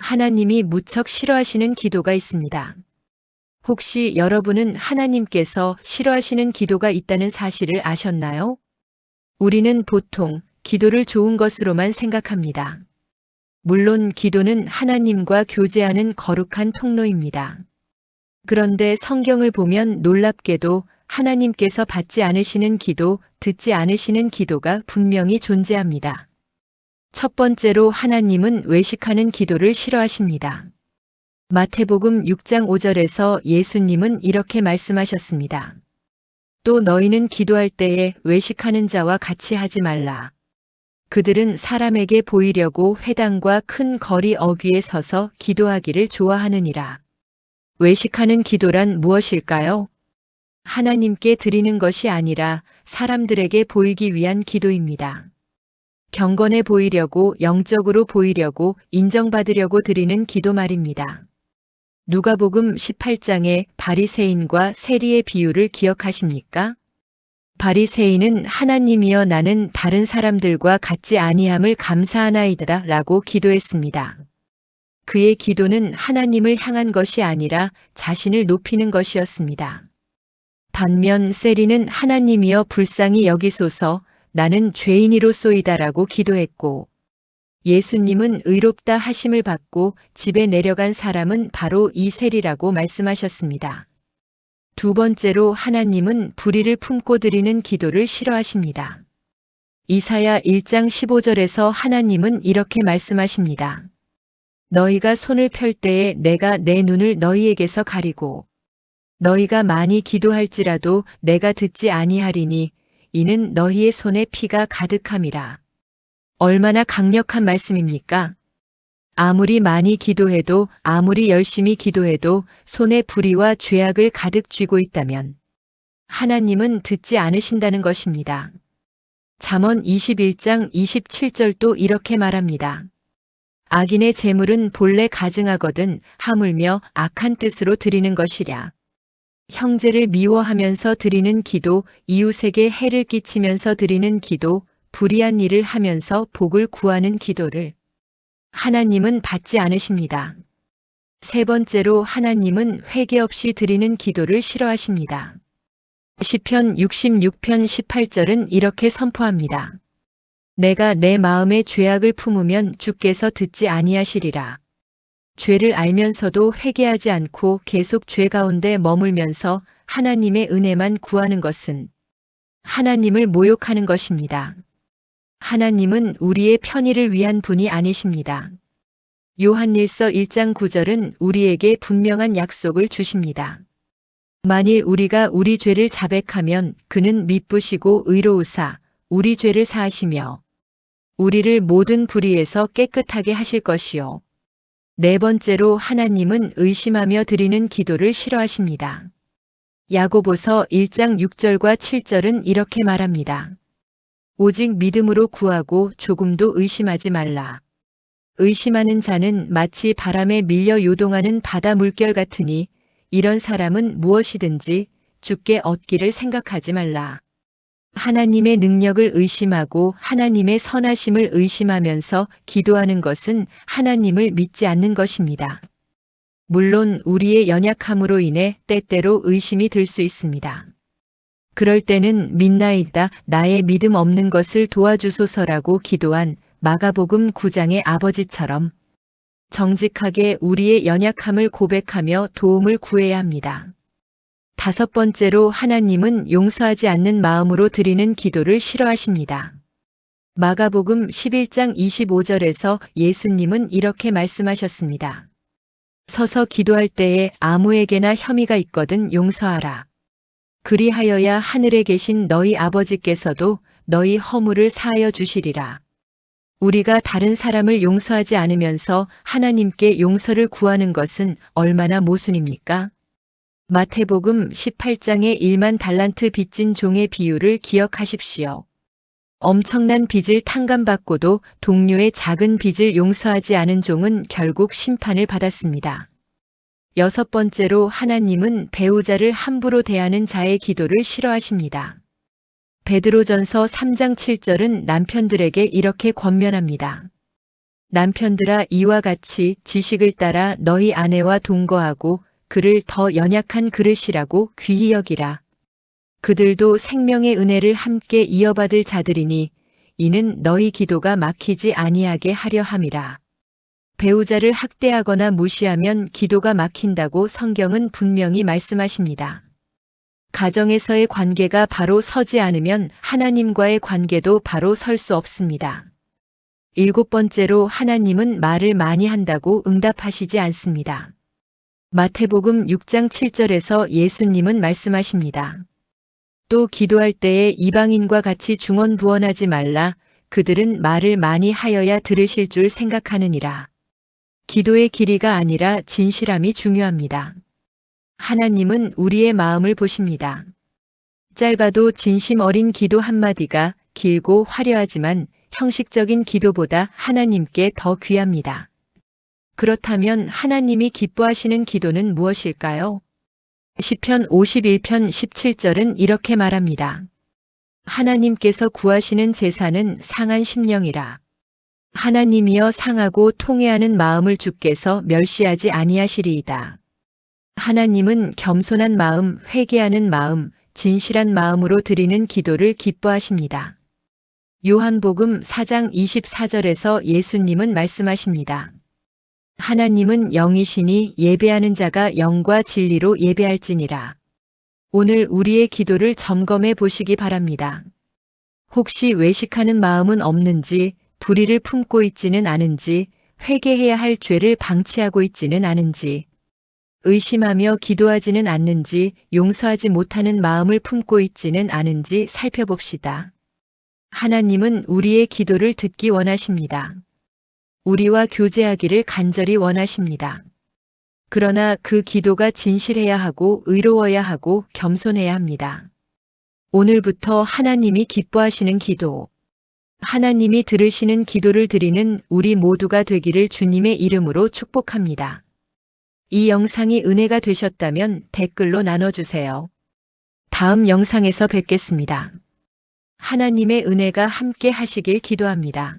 하나님이 무척 싫어하시는 기도가 있습니다. 혹시 여러분은 하나님께서 싫어하시는 기도가 있다는 사실을 아셨나요? 우리는 보통 기도를 좋은 것으로만 생각합니다. 물론 기도는 하나님과 교제하는 거룩한 통로입니다. 그런데 성경을 보면 놀랍게도 하나님께서 받지 않으시는 기도, 듣지 않으시는 기도가 분명히 존재합니다. 첫 번째로 하나님은 외식하는 기도를 싫어하십니다. 마태복음 6장 5절에서 예수님은 이렇게 말씀하셨습니다. 또 너희는 기도할 때에 외식하는 자와 같이 하지 말라. 그들은 사람에게 보이려고 회당과 큰 거리 어귀에 서서 기도하기를 좋아하느니라. 외식하는 기도란 무엇일까요? 하나님께 드리는 것이 아니라 사람들에게 보이기 위한 기도입니다. 경건해 보이려고, 영적으로 보이려고, 인정받으려고 드리는 기도 말입니다. 누가복음 18장의 바리새인과 세리의 비유를 기억하십니까? 바리새인은 하나님이여 나는 다른 사람들과 같지 아니함을 감사하나이다 라고 기도했습니다. 그의 기도는 하나님을 향한 것이 아니라 자신을 높이는 것이었습니다. 반면 세리는 하나님이여 불쌍히 여기소서 나는 죄인이로소이다라고 기도했고 예수님은 의롭다 하심을 받고 집에 내려간 사람은 바로 이 세리라고 말씀하셨습니다. 두 번째로 하나님은 불의를 품고 드리는 기도를 싫어하십니다. 이사야 1장 15절에서 하나님은 이렇게 말씀하십니다. 너희가 손을 펼 때에 내가 내 눈을 너희에게서 가리고 너희가 많이 기도할지라도 내가 듣지 아니하리니 이는 너희의 손에 피가 가득함이라. 얼마나 강력한 말씀입니까? 아무리 많이 기도해도 아무리 열심히 기도해도 손에 불의와 죄악을 가득 쥐고 있다면 하나님은 듣지 않으신다는 것입니다. 잠언 21장 27절도 이렇게 말합니다. 악인의 재물은 본래 가증하거든 하물며 악한 뜻으로 드리는 것이랴. 형제를 미워하면서 드리는 기도, 이웃에게 해를 끼치면서 드리는 기도, 불의한 일을 하면서 복을 구하는 기도를 하나님은 받지 않으십니다. 세 번째로 하나님은 회개 없이 드리는 기도를 싫어하십니다. 시편 66편 18절은 이렇게 선포합니다. 내가 내 마음에 죄악을 품으면 주께서 듣지 아니하시리라. 죄를 알면서도 회개하지 않고 계속 죄 가운데 머물면서 하나님의 은혜만 구하는 것은 하나님을 모욕하는 것입니다. 하나님은 우리의 편의를 위한 분이 아니십니다. 요한일서 1장 9절은 우리에게 분명한 약속을 주십니다. 만일 우리가 우리 죄를 자백하면 그는 미쁘시고 의로우사 우리 죄를 사하시며 우리를 모든 불의에서 깨끗하게 하실 것이요. 네 번째로 하나님은 의심하며 드리는 기도를 싫어하십니다. 야고보서 1장 6절과 7절은 이렇게 말합니다. 오직 믿음으로 구하고 조금도 의심하지 말라. 의심하는 자는 마치 바람에 밀려 요동하는 바다 물결 같으니 이런 사람은 무엇이든지 주께 얻기를 생각하지 말라. 하나님의 능력을 의심하고 하나님의 선하심을 의심하면서 기도하는 것은 하나님을 믿지 않는 것입니다. 물론 우리의 연약함으로 인해 때때로 의심이 들 수 있습니다. 그럴 때는 믿나이다 나의 믿음 없는 것을 도와주소서라고 기도한 마가복음 9장의 아버지처럼 정직하게 우리의 연약함을 고백하며 도움을 구해야 합니다. 다섯 번째로 하나님은 용서하지 않는 마음으로 드리는 기도를 싫어하십니다. 마가복음 11장 25절에서 예수님은 이렇게 말씀하셨습니다. 서서 기도할 때에 아무에게나 혐의가 있거든 용서하라. 그리하여야 하늘에 계신 너희 아버지께서도 너희 허물을 사하여 주시리라. 우리가 다른 사람을 용서하지 않으면서 하나님께 용서를 구하는 것은 얼마나 모순입니까? 마태복음 18장의 1만 달란트 빚진 종의 비유를 기억하십시오. 엄청난 빚을 탕감받고도 동료의 작은 빚을 용서하지 않은 종은 결국 심판을 받았습니다. 여섯 번째로 하나님은 배우자를 함부로 대하는 자의 기도를 싫어하십니다. 베드로전서 3장 7절은 남편들에게 이렇게 권면합니다. 남편들아 이와 같이 지식을 따라 너희 아내와 동거하고 그를 더 연약한 그릇이라고 귀히 여기라. 그들도 생명의 은혜를 함께 이어받을 자들이니 이는 너희 기도가 막히지 아니하게 하려 함이라. 배우자를 학대하거나 무시하면 기도가 막힌다고 성경은 분명히 말씀하십니다. 가정에서의 관계가 바로 서지 않으면 하나님과의 관계도 바로 설 수 없습니다. 7번째로 하나님은 말을 많이 한다고 응답하시지 않습니다. 마태복음 6장 7절에서 예수님은 말씀하십니다. 또 기도할 때에 이방인과 같이 중언부언하지 말라. 그들은 말을 많이 하여야 들으실 줄 생각하느니라. 기도의 길이가 아니라 진실함이 중요합니다. 하나님은 우리의 마음을 보십니다. 짧아도 진심 어린 기도 한마디가 길고 화려하지만 형식적인 기도보다 하나님께 더 귀합니다. 그렇다면 하나님이 기뻐하시는 기도는 무엇일까요? 시편 51편 17절은 이렇게 말합니다. 하나님께서 구하시는 제사는 상한 심령이라. 하나님이여 상하고 통회하는 마음을 주께서 멸시하지 아니하시리이다. 하나님은 겸손한 마음, 회개하는 마음, 진실한 마음으로 드리는 기도를 기뻐하십니다. 요한복음 4장 24절에서 예수님은 말씀하십니다. 하나님은 영이시니 예배하는 자가 영과 진리로 예배할지니라. 오늘 우리의 기도를 점검해 보시기 바랍니다. 혹시 외식하는 마음은 없는지, 불의를 품고 있지는 않은지, 회개해야 할 죄를 방치하고 있지는 않은지, 의심하며 기도하지는 않는지, 용서하지 못하는 마음을 품고 있지는 않은지 살펴봅시다. 하나님은 우리의 기도를 듣기 원하십니다. 우리와 교제하기를 간절히 원하십니다. 그러나 그 기도가 진실해야 하고 의로워야 하고 겸손해야 합니다. 오늘부터 하나님이 기뻐하시는 기도, 하나님이 들으시는 기도를 드리는 우리 모두가 되기를 주님의 이름으로 축복합니다. 이 영상이 은혜가 되셨다면 댓글로 나눠주세요. 다음 영상에서 뵙겠습니다. 하나님의 은혜가 함께 하시길 기도합니다.